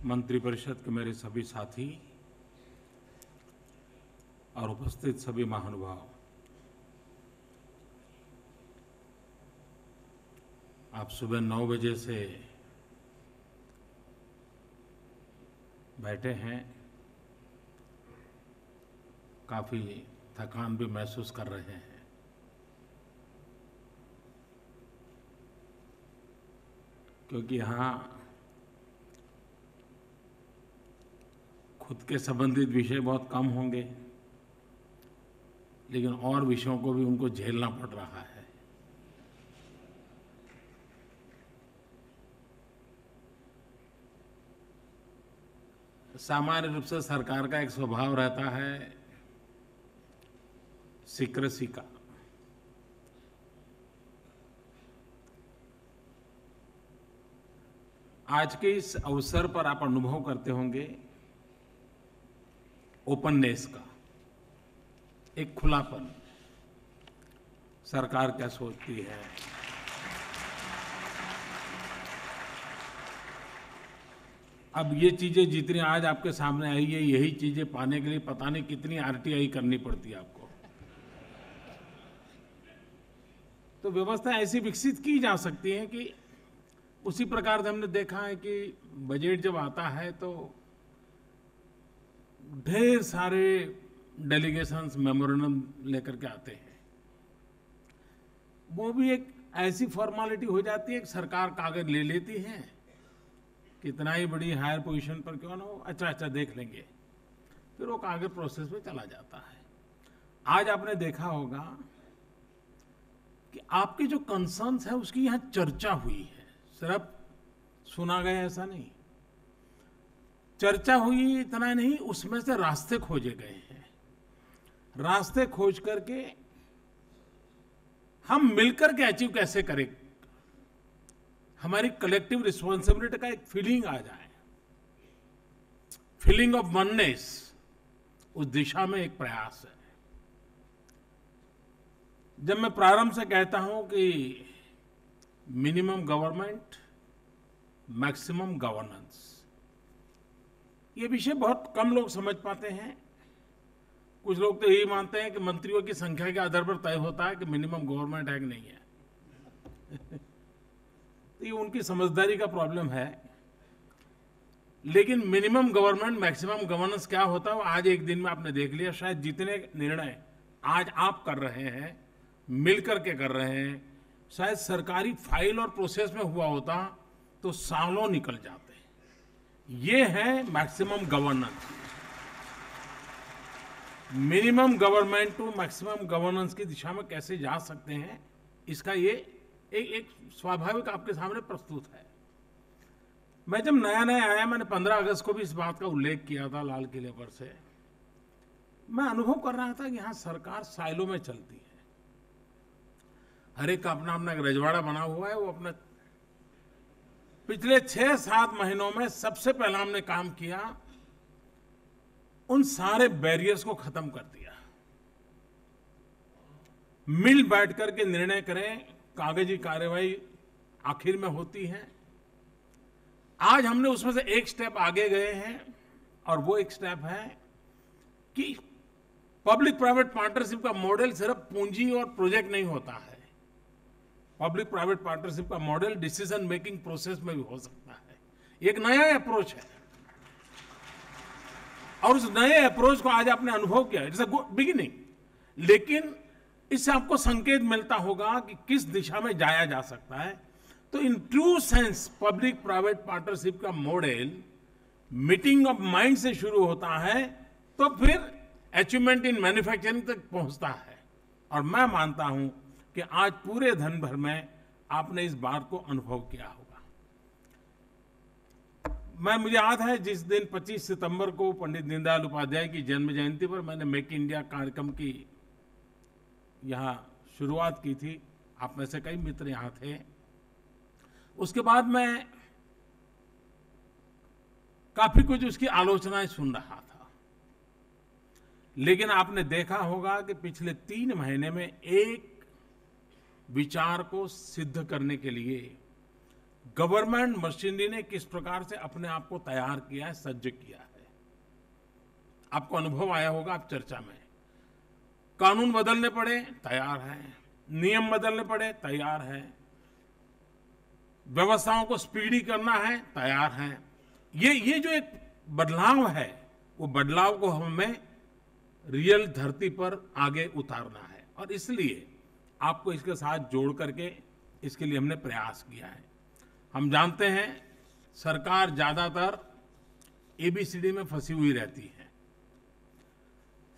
मंत्रिपरिषद के मेरे सभी साथी और उपस्थित सभी महानुभाव, आप सुबह 9 बजे से बैठे हैं, काफ़ी थकान भी महसूस कर रहे हैं। क्योंकि यहाँ खुद के संबंधित विषय बहुत कम होंगे, लेकिन और विषयों को भी उनको झेलना पड़ रहा है। सामान्य रूप से सरकार का एक स्वभाव रहता है सीक्रेसी का। आज के इस अवसर पर आप अनुभव करते होंगे ओपननेस का, एक खुलापन। सरकार क्या सोचती है, अब ये चीजें जितनी आज आपके सामने आई है, यही चीजें पाने के लिए पता नहीं कितनी आरटीआई करनी पड़ती है आपको। तो व्यवस्था ऐसी विकसित की जा सकती है कि उसी प्रकार से हमने देखा है कि बजट जब आता है तो ढेर सारे डेलीगेशंस मेमोरेंडम लेकर के आते हैं। वो भी एक ऐसी फॉर्मेलिटी हो जाती है कि सरकार कागज ले लेती है, कितना ही बड़ी हायर पोजीशन पर क्यों ना हो, अच्छा देख लेंगे, फिर वो कागज प्रोसेस में चला जाता है। आज आपने देखा होगा कि आपके जो कंसर्न्स है उसकी यहां चर्चा हुई है, सिर्फ सुना गया ऐसा नहीं, चर्चा हुई, इतना नहीं, उसमें से रास्ते खोजे गए हैं। रास्ते खोज करके हम मिलकर के अचीव कैसे करें, हमारी कलेक्टिव रिस्पॉन्सिबिलिटी का एक फीलिंग आ जाए, फीलिंग ऑफ वननेस, उस दिशा में एक प्रयास है। जब मैं प्रारंभ से कहता हूं कि मिनिमम गवर्नमेंट मैक्सिमम गवर्नेंस, ये विषय बहुत कम लोग समझ पाते हैं। कुछ लोग तो यही मानते हैं कि मंत्रियों की संख्या के आधार पर तय होता है कि मिनिमम गवर्नमेंट है कि नहीं है। तो ये उनकी समझदारी का प्रॉब्लम है। लेकिन मिनिमम गवर्नमेंट मैक्सिमम गवर्नेंस क्या होता है वो आज एक दिन में आपने देख लिया। शायद जितने निर्णय आज आप कर रहे हैं, मिलकर के कर रहे हैं, शायद सरकारी फाइल और प्रोसेस में हुआ होता तो सालों निकल जाते। ये है maximum governance. Minimum government to maximum governance की दिशा में कैसे जा सकते हैं, इसका ये एक स्वाभाविक आपके सामने प्रस्तुत है। मैं जब नया आया, मैंने 15 अगस्त को भी इस बात का उल्लेख किया था लाल किले पर से। मैं अनुभव कर रहा था कि यहां सरकार साइलो में चलती है, हर एक का अपना अपना एक रजवाड़ा बना हुआ है। वो अपना पिछले 6-7 महीनों में सबसे पहला हमने काम किया, उन सारे बैरियर्स को खत्म कर दिया। मिल बैठ करके निर्णय करें, कागजी कार्यवाही आखिर में होती है। आज हमने उसमें से एक स्टेप आगे गए हैं, और वो एक स्टेप है कि पब्लिक प्राइवेट पार्टनरशिप का मॉडल सिर्फ पूंजी और प्रोजेक्ट नहीं होता है। पब्लिक प्राइवेट पार्टनरशिप का मॉडल डिसीजन मेकिंग प्रोसेस में भी हो सकता है। एक नया अप्रोच है, और उस नए अप्रोच को आज आपने अनुभव किया। इट्स अ गुड बिगिनिंग, लेकिन इससे आपको संकेत मिलता होगा कि किस दिशा में जाया जा सकता है। तो in true sense public private partnership का मॉडल मीटिंग ऑफ माइंड से शुरू होता है, तो फिर अचीवमेंट इन मैन्युफैक्चरिंग तक पहुंचता है। और मैं मानता हूं कि आज पूरे धन भर में आपने इस बात को अनुभव किया होगा। मुझे याद है जिस दिन 25 सितंबर को पंडित दीनदयाल उपाध्याय की जन्म जयंती पर मैंने मेक इंडिया कार्यक्रम की यहाँ शुरुआत की थी। आप में से कई मित्र यहाँ थे। उसके बाद मैं काफी कुछ उसकी आलोचनाएं सुन रहा था, लेकिन आपने देखा होगा कि पिछले 3 महीने में एक विचार को सिद्ध करने के लिए गवर्नमेंट मशीनरी ने किस प्रकार से अपने आप को तैयार किया है, सज्ज किया है। आपको अनुभव आया होगा, आप चर्चा में, कानून बदलने पड़े तैयार है, नियम बदलने पड़े तैयार है, व्यवस्थाओं को स्पीडी करना है तैयार है। ये जो एक बदलाव है, वो बदलाव को हमें रियल धरती पर आगे उतारना है, और इसलिए आपको इसके साथ जोड़ करके इसके लिए हमने प्रयास किया है। हम जानते हैं सरकार ज्यादातर एबीसीडी में फंसी हुई रहती है।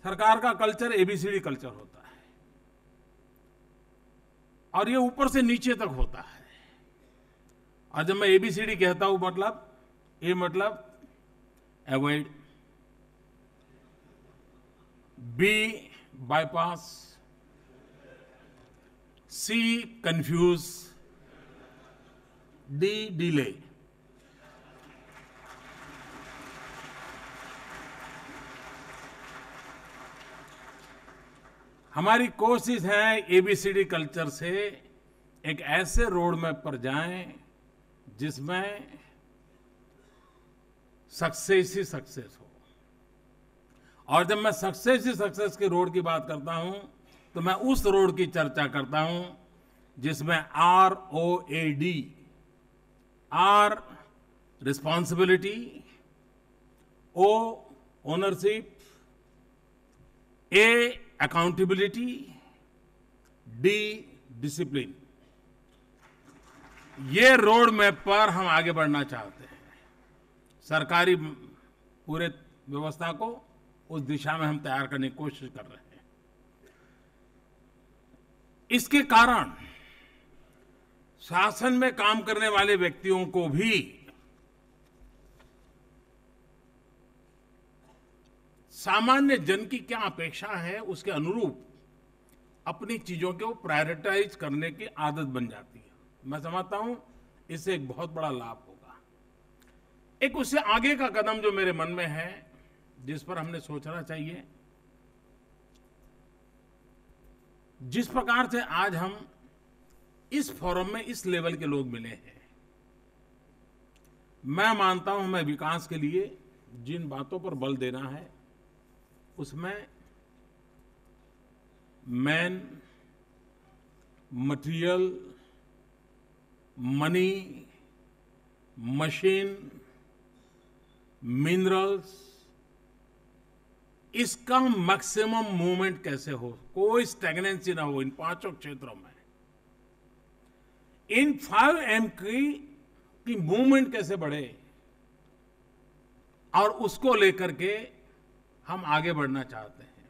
सरकार का कल्चर एबीसीडी कल्चर होता है, और ये ऊपर से नीचे तक होता है। और जब मैं एबीसीडी कहता हूं, मतलब अवॉइड, बी बाईपास, सी कंफ्यूज, डी डिले। हमारी कोशिश है एबीसीडी कल्चर से एक ऐसे रोड मैप पर जाएं जिसमें सक्सेस ही सक्सेस हो। और जब मैं सक्सेस ही सक्सेस के रोड की बात करता हूं, तो मैं उस रोड की चर्चा करता हूं जिसमें ROAD, R responsibility, O ownership, A accountability, D discipline. ये रोड मैप पर हम आगे बढ़ना चाहते हैं। सरकारी पूरे व्यवस्था को उस दिशा में हम तैयार करने की कोशिश कर रहे हैं। इसके कारण शासन में काम करने वाले व्यक्तियों को भी सामान्य जन की क्या अपेक्षा है, उसके अनुरूप अपनी चीजों को प्रायोरिटाइज करने की आदत बन जाती है। मैं समझता हूं इससे एक बहुत बड़ा लाभ होगा। एक उससे आगे का कदम जो मेरे मन में है, जिस पर हमने सोचना चाहिए, जिस प्रकार से आज हम इस फोरम में इस लेवल के लोग मिले हैं, मैं मानता हूं हमें विकास के लिए जिन बातों पर बल देना है, उसमें man, material, money, machine, minerals, इसका मैक्सिमम मूवमेंट कैसे हो, कोई स्टैग्नेंसी ना हो इन पांचों क्षेत्रों में। इन 5M की मूवमेंट कैसे बढ़े, और उसको लेकर के हम आगे बढ़ना चाहते हैं।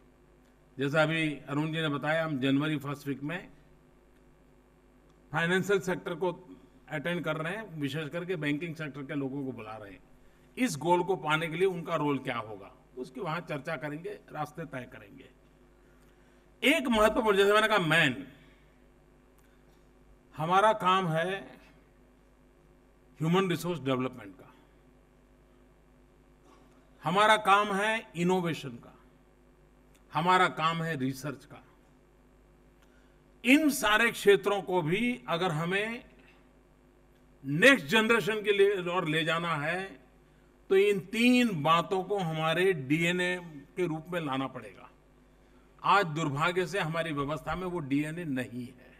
जैसा अभी अरुण जी ने बताया, हम जनवरी फर्स्ट वीक में फाइनेंशियल सेक्टर को अटेंड कर रहे हैं, विशेष करके बैंकिंग सेक्टर के लोगों को बुला रहे हैं। इस गोल को पाने के लिए उनका रोल क्या होगा, उसकी वहां चर्चा करेंगे, रास्ते तय करेंगे। एक महत्वपूर्ण, जैसे मैंने कहा, मैन, हमारा काम है ह्यूमन रिसोर्स डेवलपमेंट का, हमारा काम है इनोवेशन का, हमारा काम है रिसर्च का। इन सारे क्षेत्रों को भी अगर हमें नेक्स्ट जनरेशन के लिए और ले जाना है, तो इन तीन बातों को हमारे डीएनए के रूप में लाना पड़ेगा। आज दुर्भाग्य से हमारी व्यवस्था में वो डीएनए नहीं है।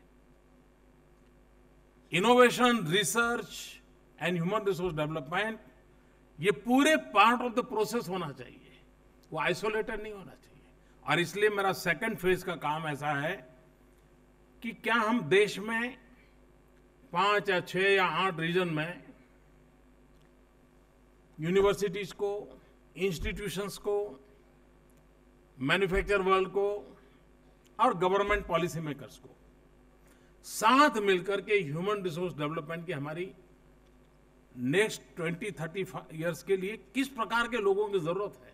Innovation, research and human resource development, ये पूरे पार्ट ऑफ द प्रोसेस होना चाहिए, वो आइसोलेटेड नहीं होना चाहिए। और इसलिए मेरा सेकंड फेज का काम ऐसा है कि क्या हम देश में 5 या 6 या 8 रीजन में यूनिवर्सिटीज को, इंस्टीट्यूशंस को, मैन्युफैक्चर वर्ल्ड को और गवर्नमेंट पॉलिसी मेकर्स को साथ मिलकर के ह्यूमन रिसोर्स डेवलपमेंट की हमारी नेक्स्ट 20-30 इयर्स के लिए किस प्रकार के लोगों की जरूरत है,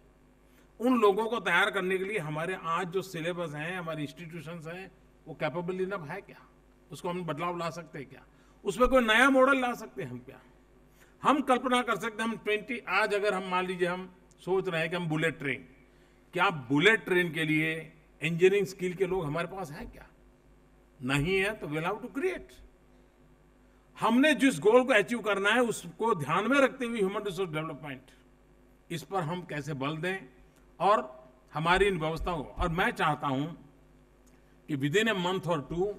उन लोगों को तैयार करने के लिए हमारे आज जो सिलेबस हैं, हमारे इंस्टीट्यूशंस हैं, वो कैपेबल इनफ है क्या, उसको हम बदलाव ला सकते हैं क्या, उसमें कोई नया मॉडल ला सकते हैं हम क्या। हम कल्पना कर सकते हैं, हम आज अगर हम मान लीजिए हम सोच रहे हैं कि हम बुलेट ट्रेन, क्या बुलेट ट्रेन के लिए इंजीनियरिंग स्किल के लोग हमारे पास हैं क्या? नहीं है, तो वी हैव टू क्रिएट। हमने जिस गोल को अचीव करना है उसको ध्यान में रखते हुए ह्यूमन रिसोर्स डेवलपमेंट, इस पर हम कैसे बल दें और हमारी इन व्यवस्थाओं को, और मैं चाहता हूं कि विद इन ए मंथ और 2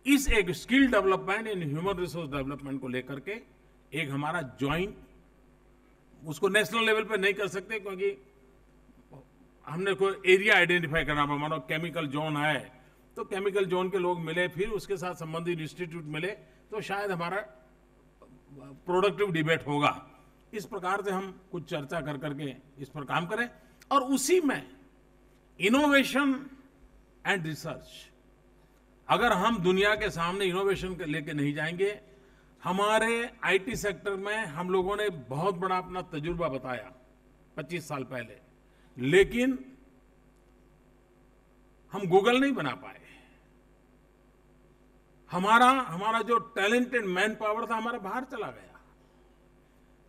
इस एक skill development in human resource development को लेकर के एक हमारा ज्वाइंट, उसको नेशनल लेवल पे नहीं कर सकते क्योंकि हमने कोई एरिया आइडेंटिफाई करना पड़ा। मानो केमिकल जोन है तो केमिकल जोन के लोग मिले, फिर उसके साथ संबंधित इंस्टीट्यूट मिले, तो शायद हमारा प्रोडक्टिव डिबेट होगा। इस प्रकार से हम कुछ चर्चा कर करके इस पर काम करें और उसी में इनोवेशन एंड रिसर्च, अगर हम दुनिया के सामने इनोवेशन लेके नहीं जाएंगे, हमारे आईटी सेक्टर में हम लोगों ने बहुत बड़ा अपना तजुर्बा बताया 25 साल पहले, लेकिन हम गूगल नहीं बना पाए। हमारा जो टैलेंटेड मैन पावर था हमारा बाहर चला गया।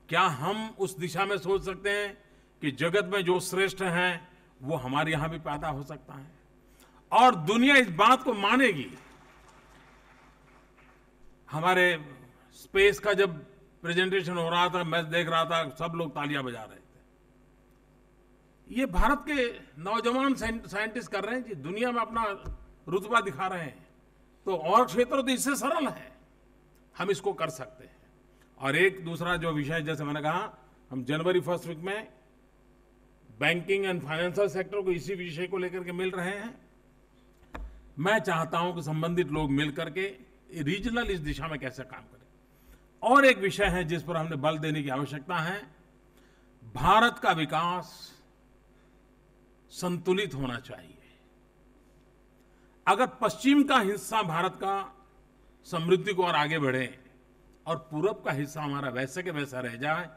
क्या हम उस दिशा में सोच सकते हैं कि जगत में जो श्रेष्ठ हैं वो हमारे यहां भी पैदा हो सकता है और दुनिया इस बात को मानेगी। हमारे स्पेस का जब प्रेजेंटेशन हो रहा था, मैं देख रहा था, सब लोग तालियां बजा रहे थे। ये भारत के नौजवान साइंटिस्ट कर रहे हैं जी, दुनिया में अपना रुतबा दिखा रहे हैं। तो और क्षेत्र तो इससे सरल है, हम इसको कर सकते हैं। और एक दूसरा जो विषय, जैसे मैंने कहा, हम जनवरी 1 वीक में बैंकिंग एंड फाइनेंशियल सेक्टर को इसी विषय को लेकर के मिल रहे हैं। मैं चाहता हूं कि संबंधित लोग मिल करके रीजनल इस दिशा में कैसे काम करें। और एक विषय है जिस पर हमने बल देने की आवश्यकता है, भारत का विकास संतुलित होना चाहिए। अगर पश्चिम का हिस्सा भारत का समृद्धि को और आगे बढ़े और पूरब का हिस्सा हमारा वैसे के वैसा रह जाए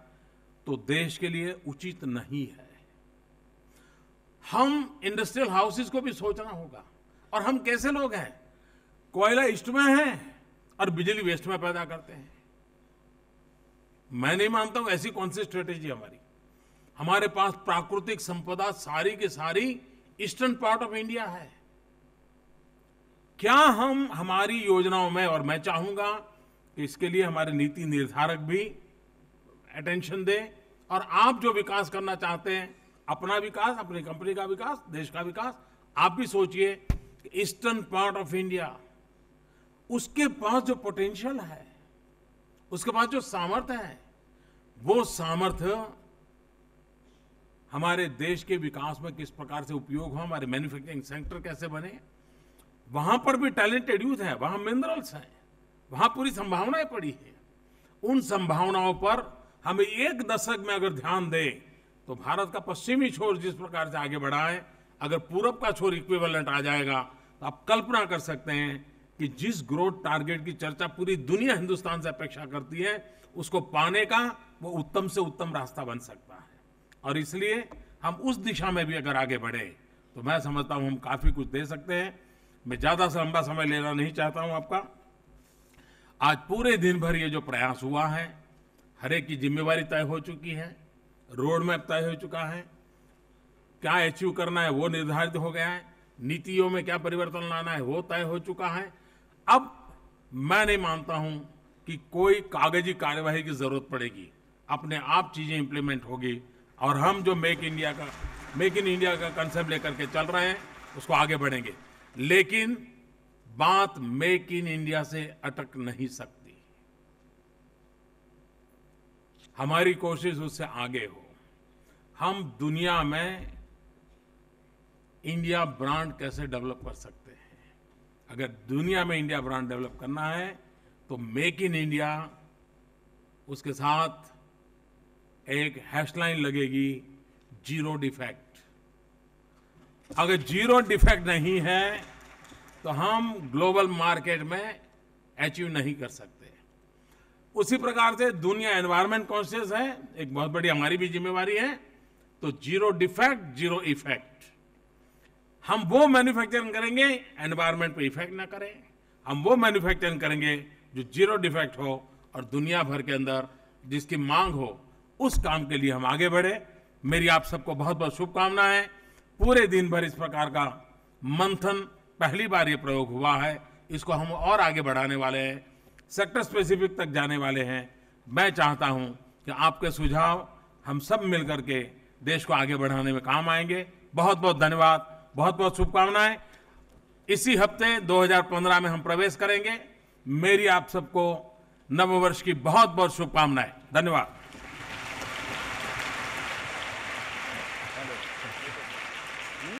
तो देश के लिए उचित नहीं है। हम इंडस्ट्रियल हाउसेस को भी सोचना होगा। और हम कैसे लोग हैं, कोयला ईस्ट में है और बिजली वेस्ट में पैदा करते हैं। मैं नहीं मानता हूं ऐसी कौन सी स्ट्रेटेजी हमारी। हमारे पास प्राकृतिक संपदा सारी की सारी ईस्टर्न पार्ट ऑफ इंडिया है। क्या हम हमारी योजनाओं में, और मैं चाहूंगा कि इसके लिए हमारे नीति निर्धारक भी अटेंशन दें, और आप जो विकास करना चाहते हैं, अपना विकास, अपनी कंपनी का विकास, देश का विकास, आप भी सोचिए कि ईस्टर्न पार्ट ऑफ इंडिया, उसके पास जो पोटेंशियल है, उसके पास जो सामर्थ्य है, वो सामर्थ्य हमारे देश के विकास में किस प्रकार से उपयोग हो, हमारे मैन्युफैक्चरिंग सेक्टर कैसे बने, वहां पर भी टैलेंटेड यूथ है, वहां मिनरल्स हैं, वहां पूरी संभावनाएं पड़ी हैं। उन संभावनाओं पर हमें एक दशक में अगर ध्यान दें तो भारत का पश्चिमी छोर जिस प्रकार से आगे बढ़ा है, अगर पूरब का छोर इक्विवेलेंट आ जाएगा तो आप कल्पना कर सकते हैं कि जिस ग्रोथ टारगेट की चर्चा पूरी दुनिया हिंदुस्तान से अपेक्षा करती है, उसको पाने का वो उत्तम से उत्तम रास्ता बन सकता है। और इसलिए हम उस दिशा में भी अगर आगे बढ़े तो मैं समझता हूं हम काफी कुछ दे सकते हैं। मैं ज्यादा से लंबा समय लेना नहीं चाहता हूं आपका। आज पूरे दिन भर ये जो प्रयास हुआ है, हर एक की जिम्मेवारी तय हो चुकी है, रोड मैप तय हो चुका है, क्या अचीव करना है वो निर्धारित हो गया है, नीतियों में क्या परिवर्तन लाना है वो तय हो चुका है। अब मैं नहीं मानता हूं कि कोई कागजी कार्यवाही की जरूरत पड़ेगी, अपने आप चीजें इंप्लीमेंट होगी और हम जो मेक इन इंडिया का कंसेप्ट लेकर के चल रहे हैं उसको आगे बढ़ेंगे। लेकिन बात मेक इन इंडिया से अटक नहीं सकती, हमारी कोशिश उससे आगे हो। हम दुनिया में इंडिया ब्रांड कैसे डेवलप कर सकते हैं। अगर दुनिया में इंडिया ब्रांड डेवलप करना है तो मेक इन इंडिया, उसके साथ एक हैशलाइन लगेगी, जीरो डिफेक्ट। अगर जीरो डिफेक्ट नहीं है तो हम ग्लोबल मार्केट में अचीव नहीं कर सकते। उसी प्रकार से दुनिया एनवायरनमेंट कॉन्शियस है, एक बहुत बड़ी हमारी भी जिम्मेवारी है। तो जीरो डिफेक्ट जीरो इफेक्ट, हम वो मैन्युफैक्चरिंग करेंगे एनवायरनमेंट पे इफेक्ट ना करें, हम वो मैन्युफैक्चरिंग करेंगे जो जीरो डिफेक्ट हो और दुनिया भर के अंदर जिसकी मांग हो, उस काम के लिए हम आगे बढ़े। मेरी आप सबको बहुत बहुत शुभकामनाएं। पूरे दिन भर इस प्रकार का मंथन, पहली बार ये प्रयोग हुआ है, इसको हम और आगे बढ़ाने वाले हैं। सेक्टर स्पेसिफिक तक जाने वाले हैं। मैं चाहता हूं कि आपके सुझाव हम सब मिलकर के देश को आगे बढ़ाने में काम आएंगे। बहुत बहुत धन्यवाद, बहुत बहुत शुभकामनाएं। इसी हफ्ते 2015 में हम प्रवेश करेंगे। मेरी आप सबको नववर्ष की बहुत बहुत शुभकामनाएं। धन्यवाद।